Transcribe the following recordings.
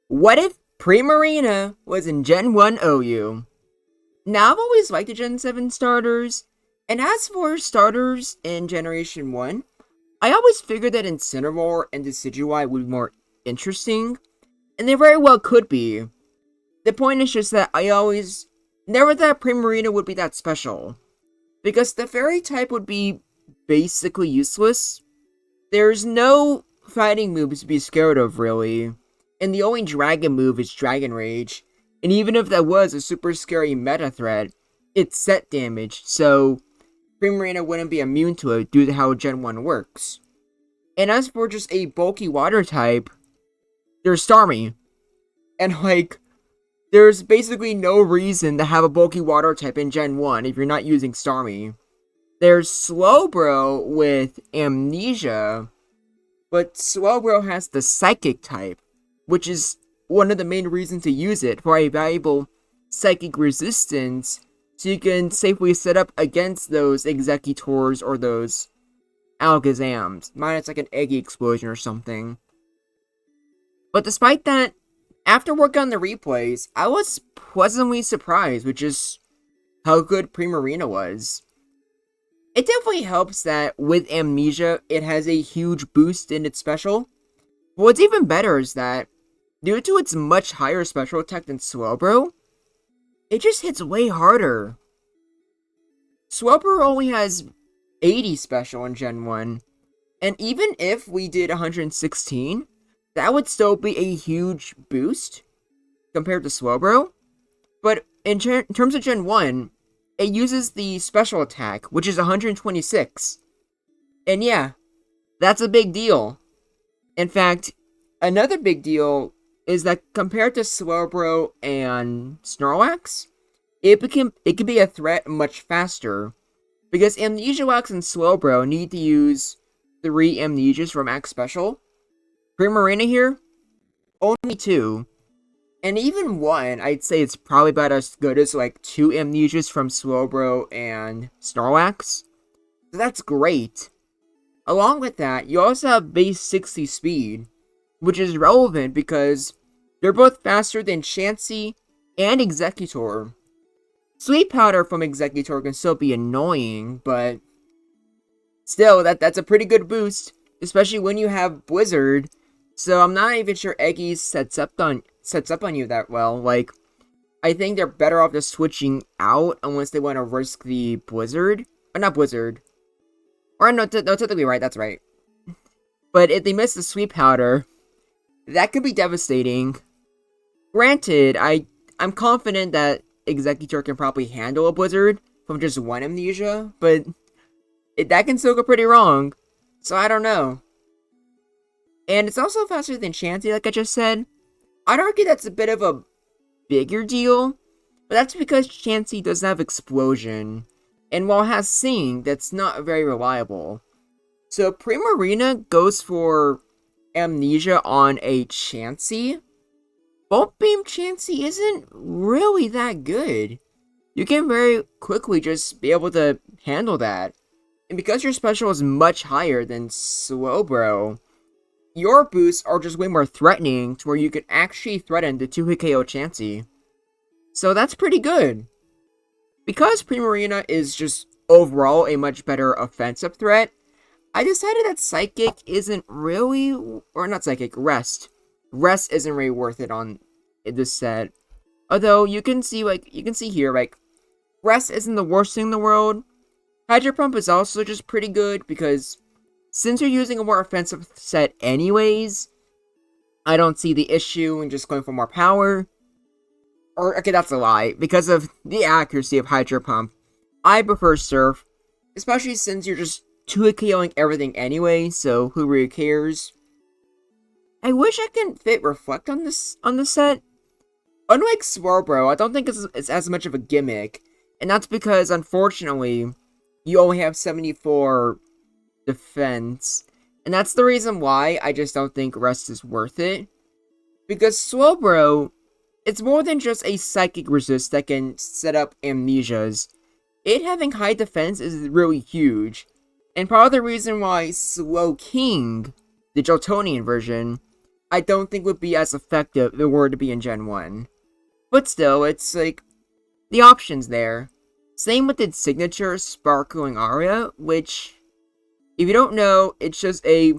What if Primarina was in Gen 1 OU? Now, I've always liked the Gen 7 starters, and as for starters in Generation 1, I always figured that Incineroar and Decidueye would be more interesting, and they very well could be. The point is just that I always never thought Primarina would be that special, because the fairy type would be basically useless. There's no fighting moves to be scared of, really. And the only dragon move is Dragon Rage. And even if that was a super scary meta threat, it's set damage, so Primarina wouldn't be immune to it due to how Gen 1 works. And as for just a bulky water type, there's Starmie. And there's basically no reason to have a bulky water type in Gen 1 if you're not using Starmie. There's Slowbro with Amnesia, but Slowbro has the Psychic type, which is one of the main reasons to use it for a valuable Psychic resistance, so you can safely set up against those Executors or those Alakazams, minus like an Eggy Explosion or something. But despite that, after working on the replays, I was pleasantly surprised with just how good Primarina was. It definitely helps that with Amnesia, it has a huge boost in its special. But what's even better is that, due to its much higher special attack than Slowbro, it just hits way harder. Slowbro only has 80 special in Gen 1, and even if we did 116, that would still be a huge boost compared to Slowbro. But in terms of Gen 1, it uses the special attack, which is 126. And yeah, that's a big deal. In fact, another big deal is that compared to Slowbro and Snorlax, it can be a threat much faster. Because Amnesia Wax and Slowbro need to use 3 Amnesias from Max Special. Primarina here, only 2. And even 1, I'd say it's probably about as good as 2 Amnesias from Slowbro and Snorlax. So that's great. Along with that, you also have base 60 speed, which is relevant because they're both faster than Chansey and Executor. Sleep Powder from Executor can still be annoying, but still, that's a pretty good boost, especially when you have Blizzard. So I'm not even sure Eggy sets up on you that well. I think they're better off just switching out unless they want to risk the Blizzard. Or not Blizzard. Or no, technically right, that's right. But if they miss the Sweet Powder, that could be devastating. Granted, I'm confident that Executor can probably handle a Blizzard from just 1 Amnesia, but that can still go pretty wrong. So I don't know. And it's also faster than Chansey, like I just said. I'd argue that's a bit of a bigger deal, but that's because Chansey doesn't have Explosion, and while it has Sing, that's not very reliable. So Primarina goes for Amnesia on a Chansey. Bolt Beam Chansey isn't really that good. You can very quickly just be able to handle that. And because your special is much higher than Slowbro, your boosts are just way more threatening to where you can actually threaten the 2-hit KO Chansey. So that's pretty good. Because Primarina is just overall a much better offensive threat, I decided that Psychic isn't really, or not Psychic, Rest. Rest isn't really worth it on this set. Although you can see here, Rest isn't the worst thing in the world. Hydro Pump is also just pretty good because since you're using a more offensive set anyways, I don't see the issue in just going for more power. Or, okay, that's a lie. Because of the accuracy of Hydro Pump, I prefer Surf. Especially since you're just 2-hit KOing everything anyway, so who really cares? I wish I can fit Reflect on this set. Unlike Slowbro, I don't think it's as much of a gimmick. And that's because, unfortunately, you only have 74 defense. And that's the reason why I just don't think Rest is worth it. Because Slowbro, it's more than just a Psychic resist that can set up Amnesias. It having high defense is really huge. And part of the reason why Slow King, the Joltonian version, I don't think would be as effective if it were to be in Gen 1. But still, it's like, the option's there. Same with its signature, Sparkling Aria, which, if you don't know, it's just a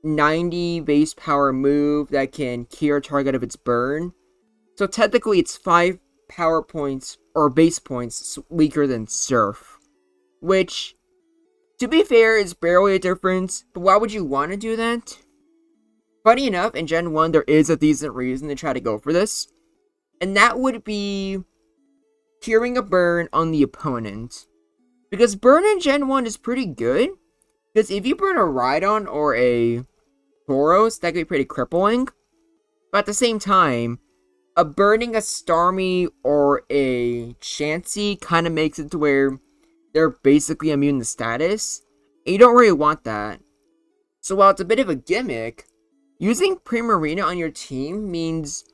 90 base power move that can cure a target of its burn. So technically it's 5 power points, or base points, weaker than Surf. Which, to be fair, is barely a difference, but why would you want to do that? Funny enough, in Gen 1 there is a decent reason to try to go for this. And that would be curing a burn on the opponent. Because burn in Gen 1 is pretty good. Because if you burn a Rhydon or a Tauros, that could be pretty crippling. But at the same time, burning a Starmie or a Chansey kind of makes it to where they're basically immune to status. And you don't really want that. So while it's a bit of a gimmick, using Primarina on your team means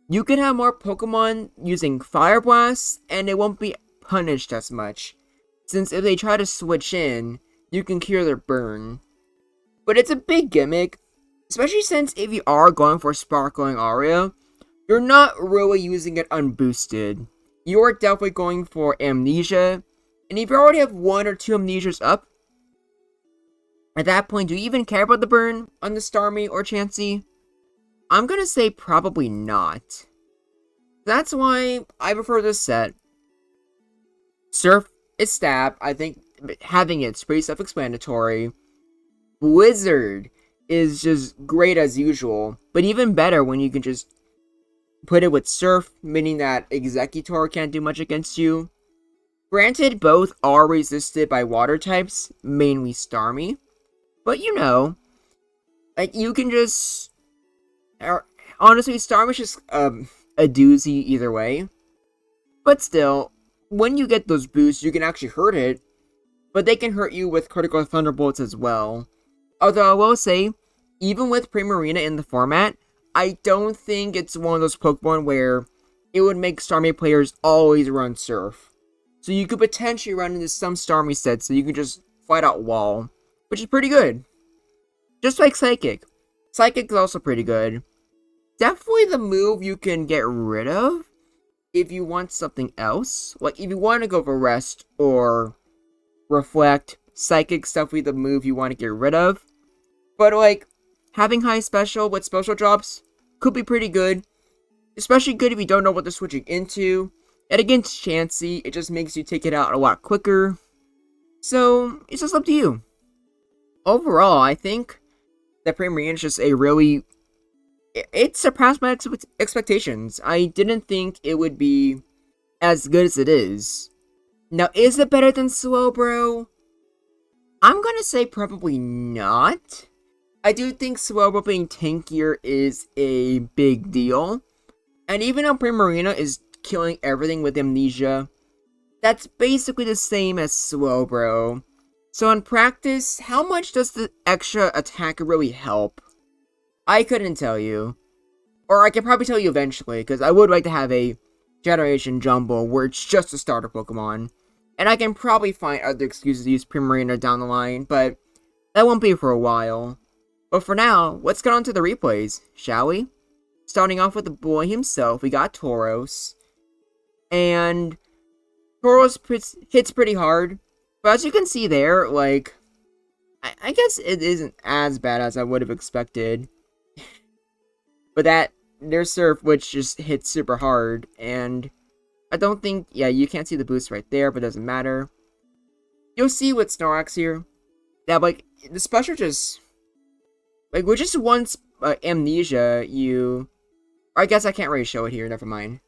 you can have more Pokemon using Fire Blast, and they won't be punished as much. Since if they try to switch in, you can cure their burn. But it's a big gimmick, especially since if you are going for Sparkling Aria, you're not really using it unboosted. You are definitely going for Amnesia, and if you already have 1 or 2 Amnesias up, at that point, do you even care about the burn on the Starmie or Chansey? I'm gonna say probably not. That's why I prefer this set. Surf is Stab. I think having it's pretty self-explanatory. Blizzard is just great as usual, but even better when you can just put it with Surf, meaning that Executor can't do much against you. Granted, both are resisted by water types, mainly Starmie, but you know, like you can just... Honestly, Starmie's just a doozy either way. But still, when you get those boosts, you can actually hurt it. But they can hurt you with critical Thunderbolts as well. Although I will say, even with Primarina in the format, I don't think it's one of those Pokemon where it would make Starmie players always run Surf. So you could potentially run into some Starmie sets so you can just flat out wall. Which is pretty good. Just like Psychic. Psychic is also pretty good. Definitely the move you can get rid of if you want something else. Like, if you want to go for Rest or Reflect, Psychic's definitely the move you want to get rid of. But, like, having high special with special drops could be pretty good. Especially good if you don't know what they're switching into. And against Chansey, it just makes you take it out a lot quicker. So, it's just up to you. Overall, I think that Primarina is just a really... It surpassed my expectations. I didn't think it would be as good as it is. Now, is it better than Slowbro? I'm gonna say probably not. I do think Slowbro being tankier is a big deal. And even though Primarina is killing everything with Amnesia, that's basically the same as Slowbro. So in practice, how much does the extra attack really help? I couldn't tell you. Or I could probably tell you eventually, because I would like to have a Generation Jumbo where it's just a starter Pokemon. And I can probably find other excuses to use Primarina down the line, but that won't be for a while. But for now, let's get on to the replays, shall we? Starting off with the boy himself, we got Tauros. And Tauros hits pretty hard. But as you can see there, like, I guess it isn't as bad as I would have expected. But there's Surf, which just hits super hard, and I don't think, yeah, you can't see the boost right there, but it doesn't matter. You'll see with Snorlax here, that, like, the special just, like, with just once Amnesia, I guess I can't really show it here, never mind.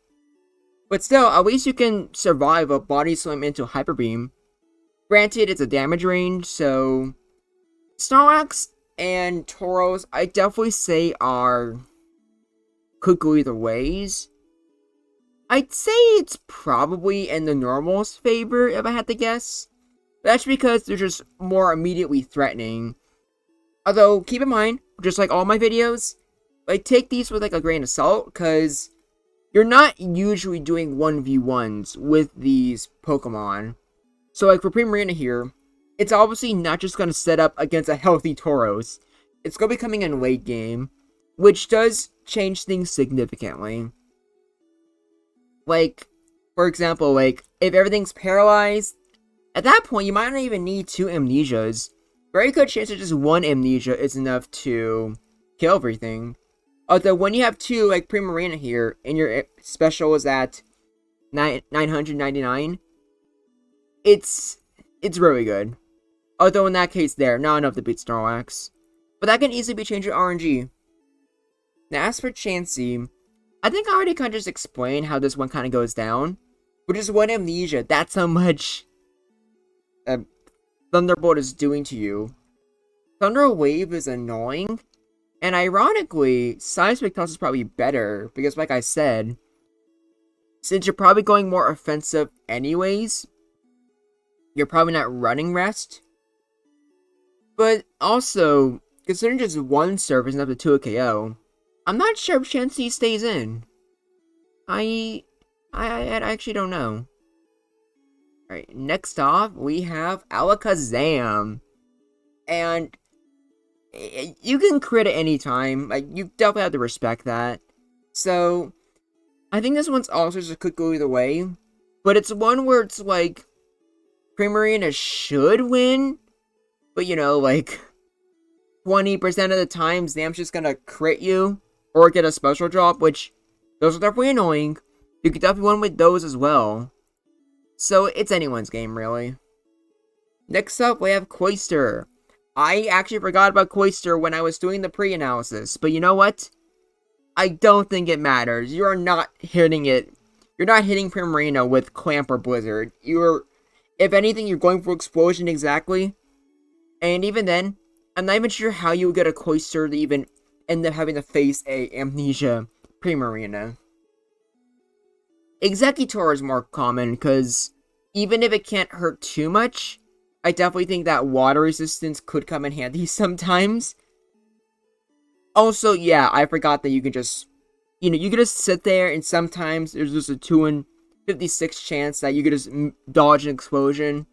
But still, at least you can survive a Body Slam into Hyper Beam. Granted, it's a damage range, so Snorlax and Tauros, I definitely say could go either ways. I'd say it's probably in the normal's favor if I had to guess. That's because they're just more immediately threatening. Although, keep in mind, just like all my videos, like take these with like a grain of salt, because you're not usually doing 1v1s with these Pokemon. So like for Primarina here, it's obviously not just going to set up against a healthy Tauros. It's going to be coming in late game. which does change things significantly. Like, for example, like, if everything's paralyzed, at that point, you might not even need 2 amnesias. Very good chance that just 1 amnesia is enough to kill everything. Although, when you have 2, like Primarina here, and your special is at 999, it's really good. Although, in that case there, not enough to beat Snorlax. But that can easily be changed with RNG. Now, as for Chansey, I think I already kind of just explained how this one kind of goes down. With just 1 amnesia, that's how much Thunderbolt is doing to you. Thunder Wave is annoying, and ironically, Seismic Toss is probably better, because like I said, since you're probably going more offensive anyways, you're probably not running Rest. But also, considering just 1 surf is enough to 2 a KO, I'm not sure if Chansey stays in. I actually don't know. Alright, next off, we have Alakazam. And you can crit at any time. Like, you definitely have to respect that. So, I think this one's also just could go either way. But it's one where it's like, Primarina should win. But, you know, like, 20% of the time, Zam's just gonna crit you. Or get a special drop, which, those are definitely annoying. You could definitely win with those as well. So, it's anyone's game, really. Next up, we have Cloyster. I actually forgot about Cloyster when I was doing the pre-analysis. But you know what? I don't think it matters. You are not hitting it. You're not hitting Primarina with Clamp or Blizzard. You're, if anything, you're going for Explosion exactly. And even then, I'm not even sure how you would get a Cloyster to even end up having to face a Amnesia Primarina. Executor is more common, because even if it can't hurt too much, I definitely think that water resistance could come in handy sometimes. Also, yeah, I forgot that you can just, you know, you can just sit there, and sometimes there's just a 2 in 56 chance that you could just dodge an explosion.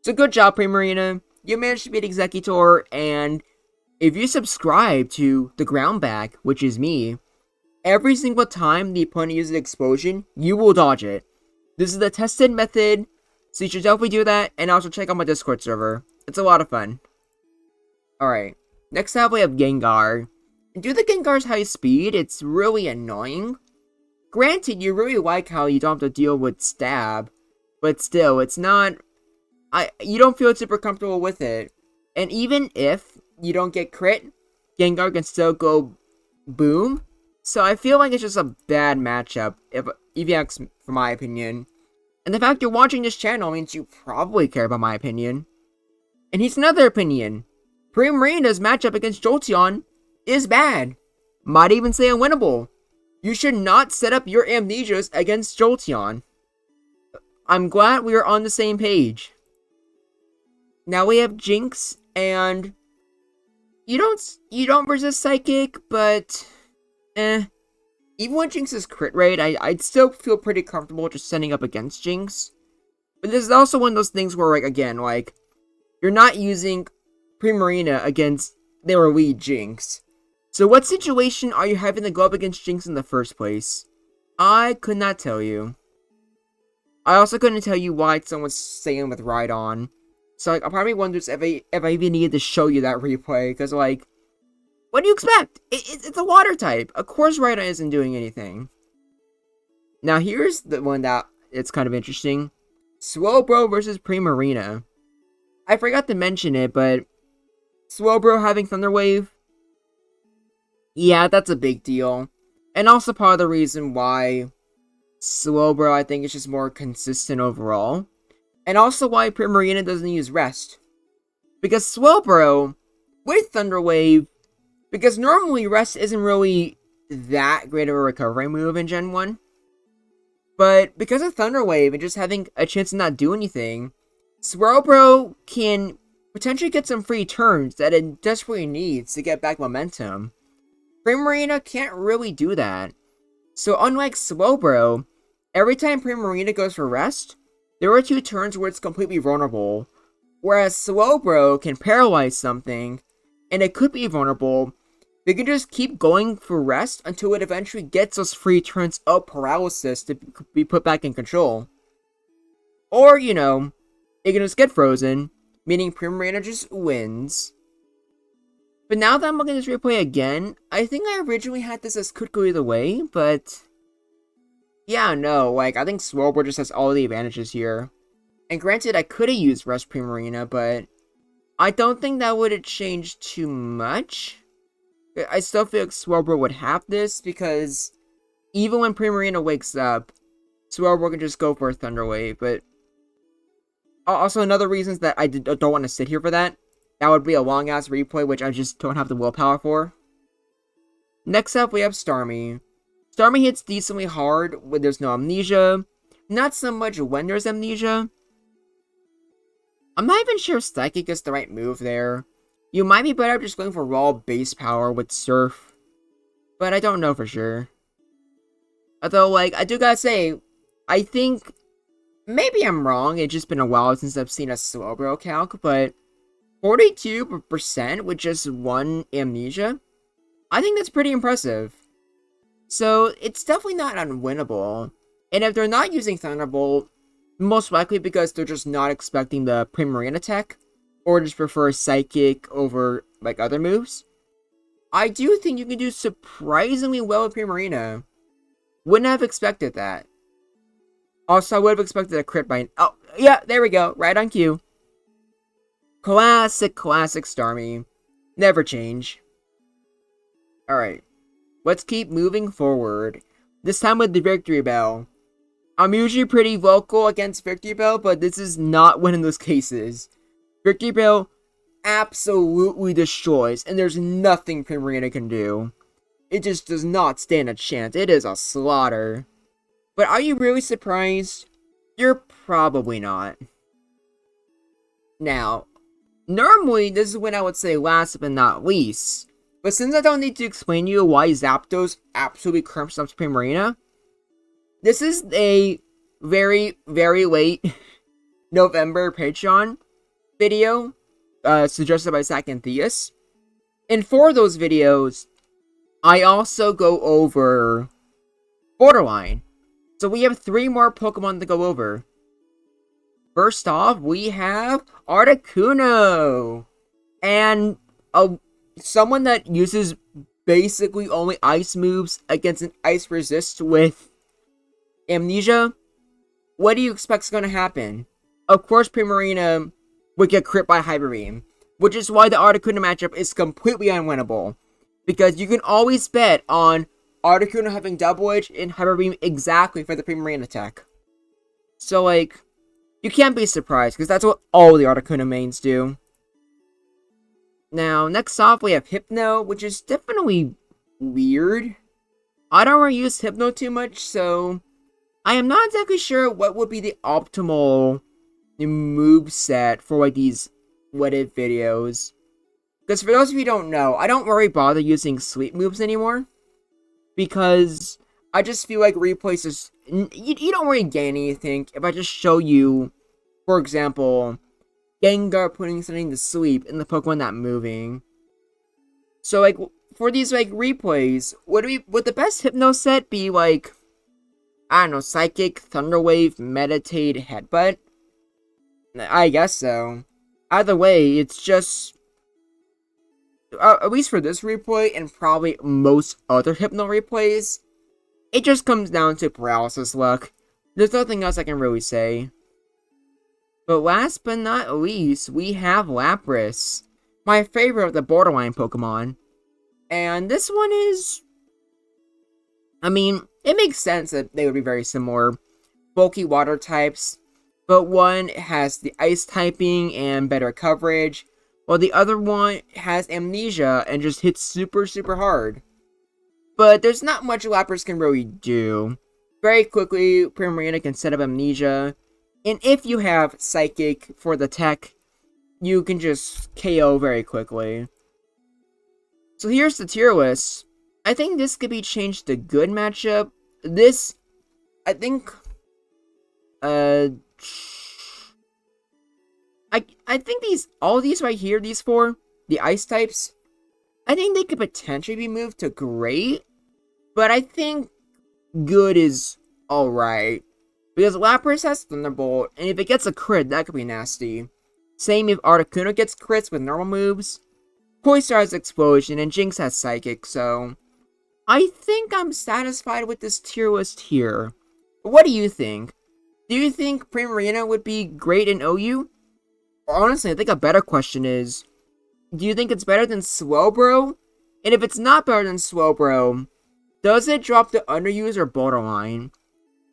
So good job, Primarina. You managed to beat Executor, and if you subscribe to the Ground Back, which is me, every single time the opponent uses an explosion, you will dodge it. This is the tested method, so you should definitely do that, and also check out my Discord server. It's a lot of fun. Alright, next up we have Gengar. Due to Gengar's high speed, it's really annoying. Granted, you really like how you don't have to deal with Stab, but still, it's not... you don't feel super comfortable with it. And even if you don't get crit, Gengar can still go boom. So I feel like it's just a bad matchup, if you ask for my opinion. And the fact you're watching this channel means you probably care about my opinion. And here's another opinion. Primarina's matchup against Jolteon is bad. Might even say unwinnable. You should not set up your Amnesias against Jolteon. I'm glad we are on the same page. Now we have Jinx, and you don't resist Psychic, but even when Jinx's crit rate, I'd still feel pretty comfortable just setting up against Jinx. But this is also one of those things where, like, again, like, you're not using Primarina against their lead Jinx. So what situation are you having to go up against Jinx in the first place? I could not tell you. I also couldn't tell you why someone's saying with Rhydon. So, like, I probably wonder if I even needed to show you that replay, because, like, what do you expect? It's a water type. Of course Rhydon isn't doing anything. Now, here's the one that it's kind of interesting. Slowbro versus Primarina. I forgot to mention it, but Slowbro having Thunder Wave, yeah, that's a big deal. And also part of the reason why Slowbro, I think, is just more consistent overall. And also why Primarina doesn't use Rest. Because Slowbro, with Thunder Wave, because normally Rest isn't really that great of a recovery move in Gen 1. But because of Thunder Wave and just having a chance to not do anything, Slowbro can potentially get some free turns that it desperately needs to get back momentum. Primarina can't really do that. So unlike Slowbro, every time Primarina goes for Rest, there are 2 turns where it's completely vulnerable. Whereas Slowbro can paralyze something, and it could be vulnerable, We can just keep going for rest until it eventually gets us free turns of paralysis to be put back in control. Or, you know, it can just get frozen, meaning Primarina just wins. But now that I'm looking at this replay again, I think I originally had this as could go either way, but yeah, no, like, I think Slowbro just has all the advantages here. And granted, I could have used Rest Primarina, but I don't think that would have changed too much. I still feel like Slowbro would have this, because even when Primarina wakes up, Slowbro can just go for a Thunder Wave, but also another reason is that I don't want to sit here for that. That would be a long-ass replay, which I just don't have the willpower for. Next up, we have Starmie. Starmie hits decently hard when there's no amnesia. Not so much when there's amnesia. I'm not even sure if Psychic is the right move there. You might be better just going for raw base power with Surf. But I don't know for sure. Although, like, I do gotta say, I think maybe I'm wrong. It's just been a while since I've seen a Slowbro calc, but 42% with just one amnesia? I think that's pretty impressive. So, it's definitely not unwinnable. And if they're not using Thunderbolt, most likely because they're just not expecting the Primarina tech, or just prefer Psychic over, like, other moves, I do think you can do surprisingly well with Primarina. Wouldn't have expected that. Also, I would have expected a crit by... Oh, yeah, there we go. Right on cue. Classic Starmie. Never change. Alright. Let's keep moving forward. This time with the Victory Bell. I'm usually pretty vocal against Victory Bell, but this is not one of those cases. Victory Bell absolutely destroys, and there's nothing Primarina can do. It just does not stand a chance. It is a slaughter. But are you really surprised? You're probably not. Now, normally this is when I would say last but not least. But since I don't need to explain to you why Zapdos absolutely crimps up Primarina, this is a very, very late November Patreon video suggested by Zach and Theus. And for those videos, I also go over Borderline. So we have 3 more Pokemon to go over. First off, we have Articuno. And someone that uses basically only ice moves against an ice resist with amnesia. What do you expect is going to happen? Of course, Primarina would get crit by Hyper Beam, which is why the Articuno matchup is completely unwinnable. Because you can always bet on Articuno having Double Edge and Hyper Beam exactly for the Primarina attack. So, like, you can't be surprised, because that's what all the Articuno mains do. Now, next off, we have Hypno, which is definitely weird. I don't really use Hypno too much, so I am not exactly sure what would be the optimal move set for, like, these what if videos. Because for those of you who don't know, I don't really bother using sleep moves anymore. Because I just feel like replays is... You don't really gain anything if I just show you, for example, Gengar putting something to sleep and the Pokemon not moving. So, like, for these, like, replays, would the best Hypno set be, like, I don't know, Psychic, Thunder Wave, Meditate, Headbutt? I guess so. Either way, it's just... at least for this replay, and probably most other Hypno replays, it just comes down to paralysis luck. There's nothing else I can really say. But last but not least, we have Lapras, my favorite of the Borderline Pokemon. And this one is... I mean, it makes sense that they would be very similar. Bulky water types, but one has the ice typing and better coverage, while the other one has amnesia and just hits super, super hard. But there's not much Lapras can really do. Very quickly, Primarina can set up amnesia, and if you have Psychic for the tech, you can just KO very quickly. So here's the tier list. I think this could be changed to good matchup. This, I think, I think all these right here, these 4, the ice types, I think they could potentially be moved to great, but I think good is alright. Because Lapras has Thunderbolt, and if it gets a crit, that could be nasty. Same if Articuno gets crits with normal moves. Poistar has Explosion, and Jinx has Psychic, so I think I'm satisfied with this tier list here. What do you think? Do you think Primarina would be great in OU? Or honestly, I think a better question is, do you think it's better than Slowbro? And if it's not better than Slowbro, does it drop to underused or borderline?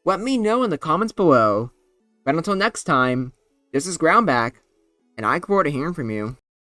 Let me know in the comments below. But until next time, this is Groundback, and I look forward to hearing from you.